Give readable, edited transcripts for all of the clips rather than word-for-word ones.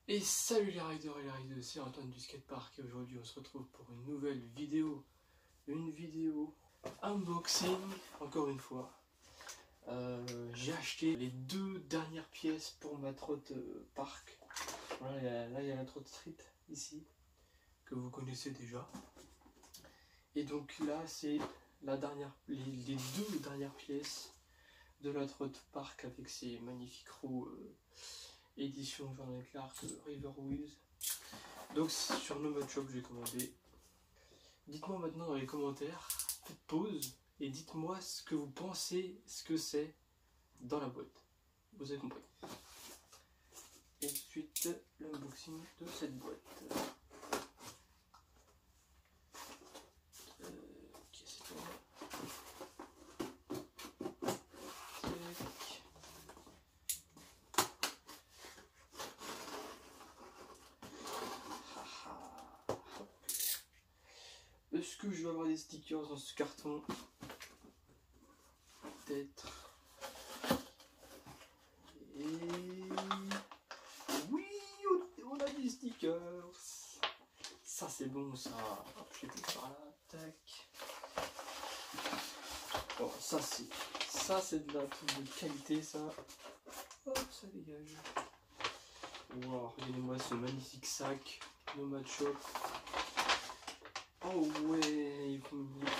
Et salut les riders et les riders, c'est Antoine du skatepark et aujourd'hui on se retrouve pour une nouvelle vidéo. Une vidéo unboxing, encore une fois. J'ai acheté les deux dernières pièces pour ma trotte park. Voilà, là il y a la trotte street ici, que vous connaissez déjà. Et donc là c'est les deux dernières pièces de la trotte park avec ces magnifiques roues édition Jordan Clark River Wheels. Donc sur Nomad Shop j'ai commandé. Dites-moi maintenant dans les commentaires, faites pause et dites-moi ce que vous pensez, ce que c'est dans la boîte. Vous avez compris. Et ensuite l'unboxing de cette boîte. Est-ce que je vais avoir des stickers dans ce carton? Peut-être. Et oui, on a des stickers. Ça c'est bon ça. Hop, je les pose par là. Tac. Bon, ça c'est de la toute de qualité ça. Hop, ça dégage. Wow, regardez-moi ce magnifique sac Nomad Shop. Oh ouais, il faut me dire.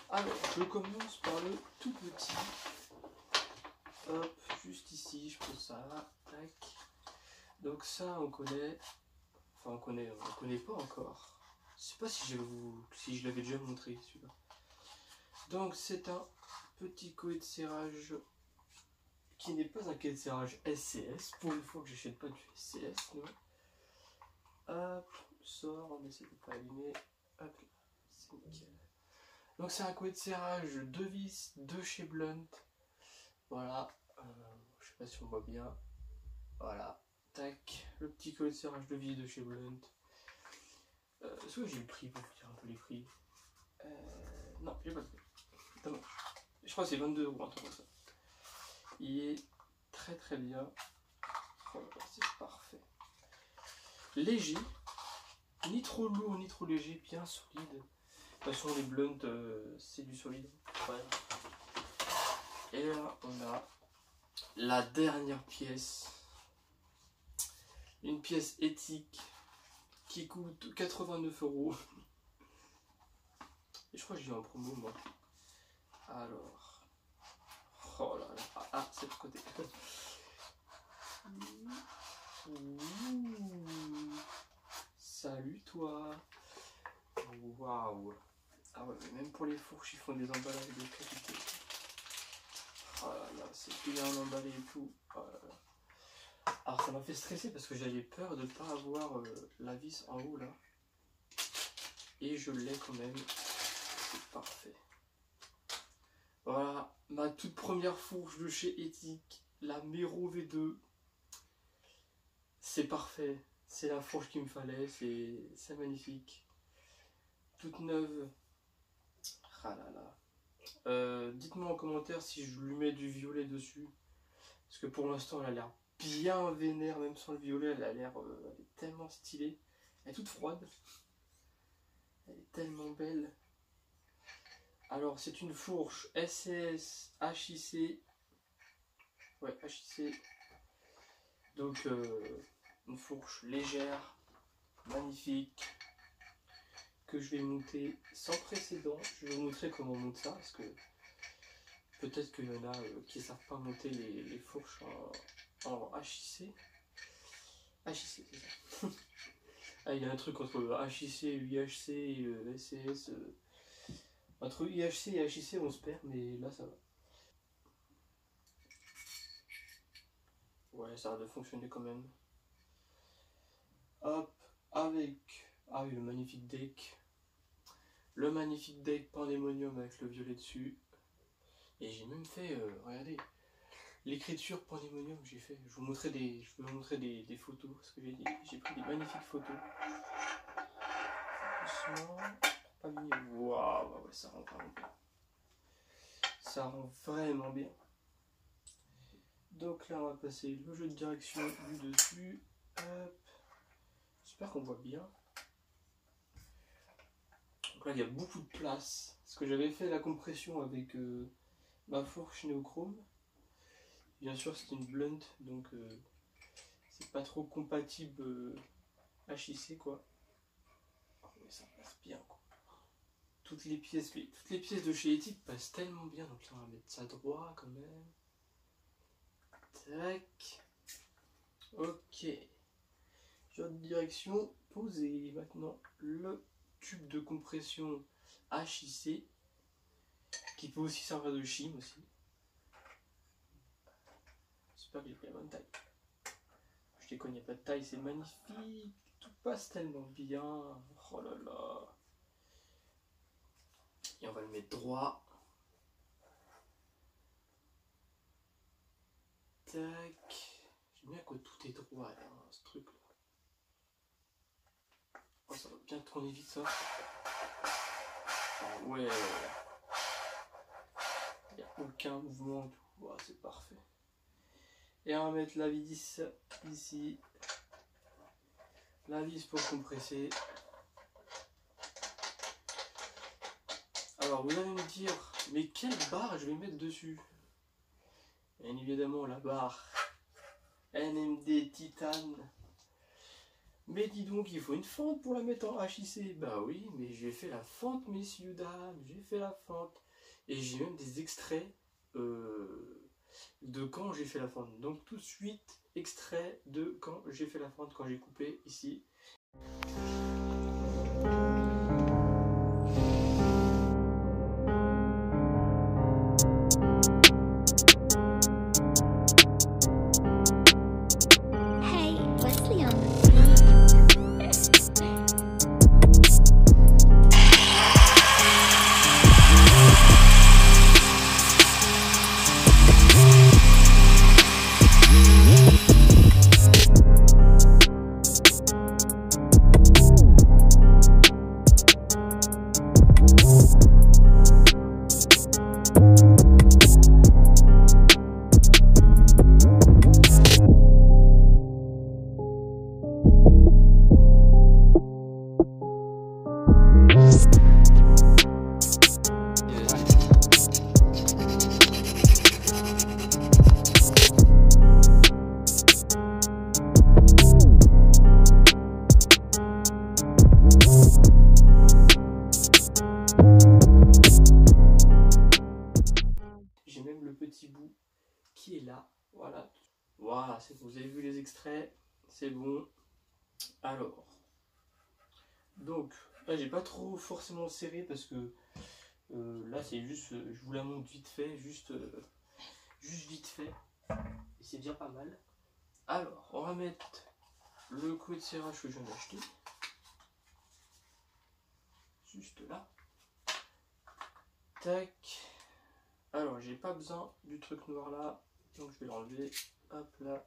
Alors, je commence par le tout petit. Hop, juste ici, je pose ça là. Tac. Donc ça, on connaît. Enfin, on connaît pas encore. Je sais pas si je l'avais déjà montré celui-là. Donc c'est un petit collet de serrage qui n'est pas un collet de serrage SCS. Pour une fois que j'achète pas du SCS, non. Hop, sort, on essaie de pas allumer. Hop, c'est nickel. Donc c'est un collet de serrage de vis de chez Blunt. Voilà, je sais pas si on voit bien. Voilà, tac, le petit collet de serrage de vis de chez Blunt. Est-ce que j'ai le prix pour vous dire un peu les prix? Non, j'ai pas le prix. Dommage. Je crois que c'est 22 €, un truc comme ça. Il est très très bien. Oh, c'est parfait. Léger. Ni trop lourd, ni trop léger, bien solide. De toute façon, les Blunt, c'est du solide. Ouais. Et là, on a la dernière pièce. Une pièce éthique qui coûte 89 €. Et je crois que je l'ai en promo, moi. Alors. Oh là là. Ah, c'est de côté. Ouh. Salut toi. Waouh. Ah ouais, mais même pour les fourches, ils font des emballages de qualité. Oh là là, c'est bien emballé et tout. Oh là là. Alors ça m'a fait stresser parce que j'avais peur de ne pas avoir la vis en haut là. Et je l'ai quand même. C'est parfait. Voilà, ma toute première fourche de chez Ethic, la Mero V2. C'est parfait. C'est la fourche qu'il me fallait. C'est magnifique. Toute neuve. Ah là là. Dites-moi en commentaire si je lui mets du violet dessus. Parce que pour l'instant, elle a l'air bien vénère, même sans le violet. Elle a l'air elle est tellement stylée. Elle est toute froide. Elle est tellement belle. Alors, c'est une fourche SCS HIC. Ouais, HIC. Donc, une fourche légère, magnifique, que je vais monter sans précédent. Je vais vous montrer comment on monte ça, parce que peut-être qu'il y en a qui ne savent pas monter les fourches en HIC. HIC, c'est ça. Ah, il y a un truc entre HIC, UHC et SCS. Entre UHC et HIC, on se perd, mais là, ça va. Ouais, ça a de fonctionner quand même. Hop, avec... Ah oui, le magnifique deck. Le magnifique deck Pandemonium avec le violet dessus. Et j'ai même fait, regardez, l'écriture Pandemonium j'ai fait. Je vais vous montrer des photos, parce que j'ai pris des magnifiques photos. Doucement, pas mis. Waouh, ouais, ça rend vraiment bien. Ça rend vraiment bien. Donc là, on va passer le jeu de direction du dessus. J'espère qu'on voit bien. Donc là, il y a beaucoup de place. Parce que j'avais fait la compression avec ma fourche Néochrome. Bien sûr, c'est une blunt, donc c'est pas trop compatible HIC, quoi. Oh, mais ça passe bien, quoi. Toutes les pièces de chez Ethic passent tellement bien. Donc là, on va mettre ça droit quand même. Tac. Ok. Sur direction posée. Maintenant, le tube de compression HIC qui peut aussi servir de chim aussi. J'espère que j'ai pris la bonne taille. Je déconne, il n'y a pas de taille, c'est magnifique. Tout passe tellement bien. Oh là là. Et on va le mettre droit. Tac. J'aime bien que tout est droit là, ce truc là. Oh, ça va bien tourner vite ça. Oh, ouais. Il n'y a aucun mouvement. Oh, c'est parfait. Et on va mettre la vis ici. La vis pour compresser. Alors vous allez me dire, mais quelle barre je vais mettre dessus? Bien évidemment la barre NMD Titane. Mais dis donc, il faut une fente pour la mettre en HIC. Bah oui, mais j'ai fait la fente, messieurs, dames. J'ai fait la fente. Et j'ai même des extraits de quand j'ai fait la fente. Donc tout de suite, extrait de quand j'ai fait la fente, quand j'ai coupé ici. J'ai même le petit bout qui est là. Voilà. Voilà, vous avez vu les extraits. C'est bon. Alors. Donc, là j'ai pas trop forcément serré parce que là c'est juste, je vous la montre vite fait, juste vite fait. Et c'est déjà pas mal. Alors, on va mettre le coup de serrage que je viens d'acheter. Juste là. Tac. Alors, j'ai pas besoin du truc noir là. Donc je vais l'enlever. Hop là.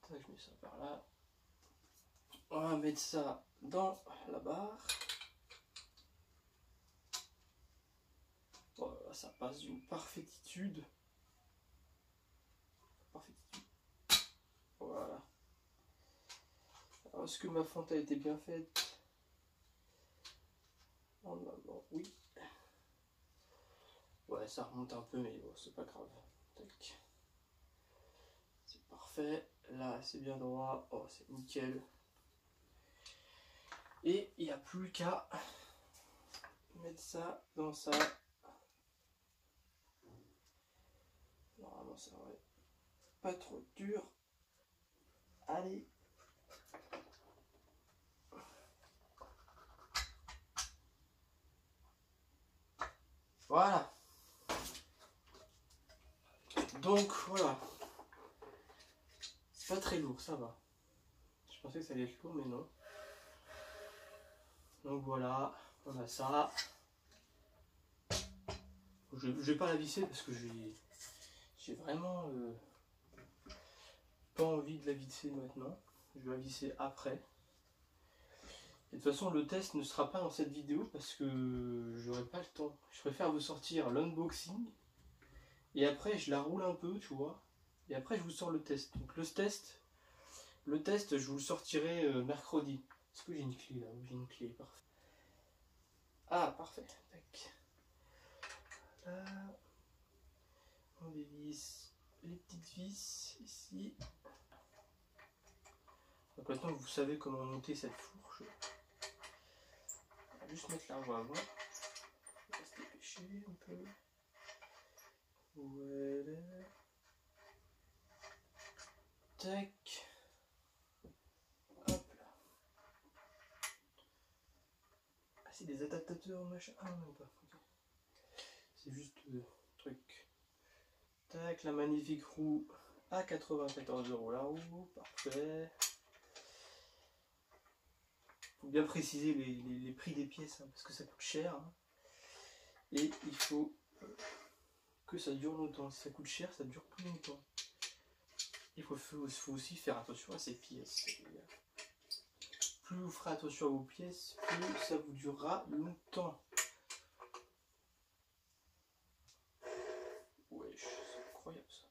Tac, je mets ça par là. On va mettre ça dans la barre. Voilà, ça passe d'une parfaititude. Voilà. Alors, est-ce que ma fente a été bien faite? Normalement, oui. Ouais, ça remonte un peu, mais bon, c'est pas grave. Tac. C'est parfait. Là, c'est bien droit. Oh, c'est nickel. Et il n'y a plus qu'à mettre ça dans ça. Normalement, ça va être pas trop dur. Allez. Voilà. Donc voilà. C'est pas très lourd, ça va. Je pensais que ça allait être lourd, mais non. Donc voilà, on a ça. Je vais pas la visser parce que j'ai vraiment pas envie de la visser maintenant. Je vais la visser après. Et de toute façon, le test ne sera pas dans cette vidéo parce que j'aurai pas le temps. Je préfère vous sortir l'unboxing et après je la roule un peu, tu vois. Et après je vous sors le test. Donc le test, Le test, je vous le sortirai mercredi. Est-ce que j'ai une clé là? Oui, j'ai une clé, parfait. Ah, parfait. Tac. Là, on dévisse les petites vis ici. Donc maintenant, vous savez comment monter cette fourche. On va juste mettre la roue avant. On va se dépêcher un peu. Voilà. Tac. Hop là. Ah, c'est des adaptateurs machin. Ah, même pas. Okay. C'est juste truc. Tac, la magnifique roue à 94 € la roue. Parfait. Faut bien préciser les prix des pièces hein, parce que ça coûte cher. Hein. Et il faut que ça dure longtemps. Si ça coûte cher, ça dure plus longtemps. Il faut aussi faire attention à ces pièces. Plus vous ferez attention à vos pièces, plus ça vous durera longtemps. Wesh, c'est incroyable ça.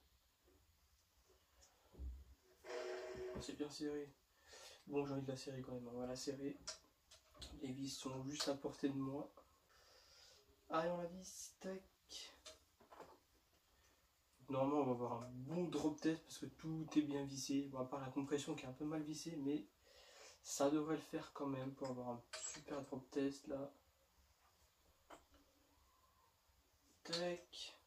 Oh, c'est bien serré. Bon, j'ai envie de la serrer quand même. On va la serrer. Les vis sont juste à portée de moi. Allez, on la vis. Tac. Normalement, on va avoir un bon drop test parce que tout est bien vissé. Bon, à part la compression qui est un peu mal vissée, mais ça devrait le faire quand même pour avoir un super drop test là. Tac.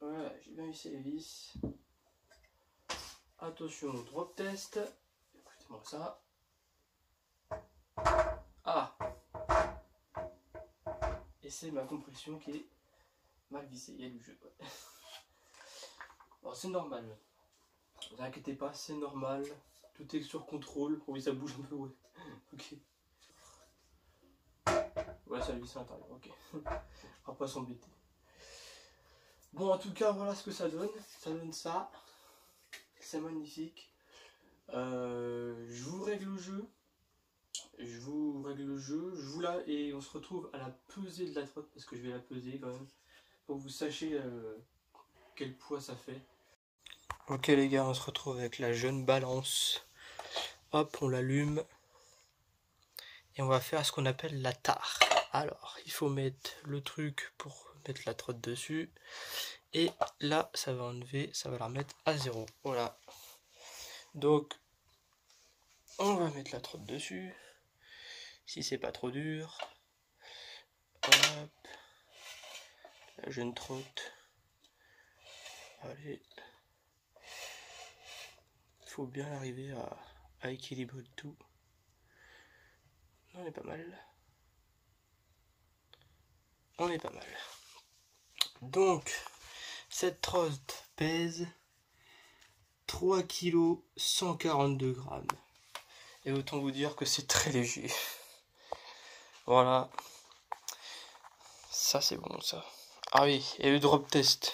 Voilà, j'ai bien vissé les vis. Attention au drop test. Écoutez-moi ça. Ah! Et c'est ma compression qui est mal vissée. Il y a du jeu. Ouais. Bon, c'est normal. Ne vous inquiétez pas, c'est normal. Tout est sur contrôle. Oui, ça bouge un peu, ouais. Ok. Ouais, ça visse à l'intérieur, ok. On va pas s'embêter. Bon, en tout cas, voilà ce que ça donne. Ça donne ça. C'est magnifique. Je vous règle le jeu. Je vous la et on se retrouve à la pesée de la trotte parce que je vais la peser quand même pour que vous sachiez quel poids ça fait. Ok les gars, on se retrouve avec la jeune balance. Hop, on l'allume et on va faire ce qu'on appelle la tare. Alors, il faut mettre le truc pour mettre la trotte dessus et là, ça va enlever, ça va la remettre à 0. Voilà. Donc, on va mettre la trotte dessus. Si c'est pas trop dur. Hop. La jeune trotte. Allez. Il faut bien arriver à équilibrer le tout. On est pas mal. On est pas mal. Donc, cette trotte pèse 3 kg 142 grammes. Et autant vous dire que c'est très léger. Voilà. Ça c'est bon ça. Ah oui, et le drop test.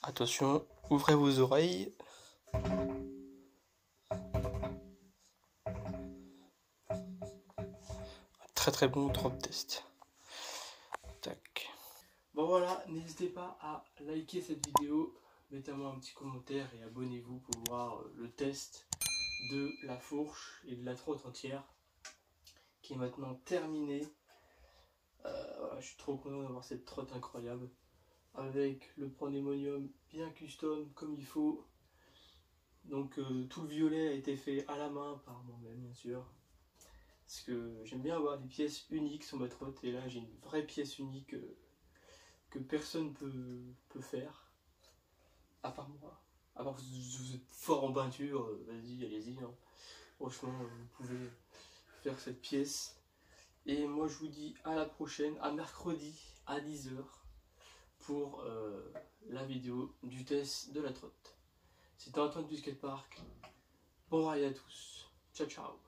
Attention, ouvrez vos oreilles. Très très bon drop test. Tac. Bon voilà, n'hésitez pas à liker cette vidéo. Mettez-moi un petit commentaire et abonnez-vous pour voir le test de la fourche et de la trotte entière qui est maintenant terminée. Voilà, je suis trop content d'avoir cette trotte incroyable avec le pandémonium bien custom comme il faut. Donc tout le violet a été fait à la main par moi-même bien sûr. Parce que j'aime bien avoir des pièces uniques sur ma trotte et là j'ai une vraie pièce unique que personne peut faire. À part moi. À part vous êtes fort en peinture, vas-y, allez-y. Hein. Franchement, vous pouvez faire cette pièce. Et moi je vous dis à la prochaine, à mercredi à 10 h pour la vidéo du test de la trotte. C'était Antoine du Skatepark. Bon ride à tous. Ciao ciao.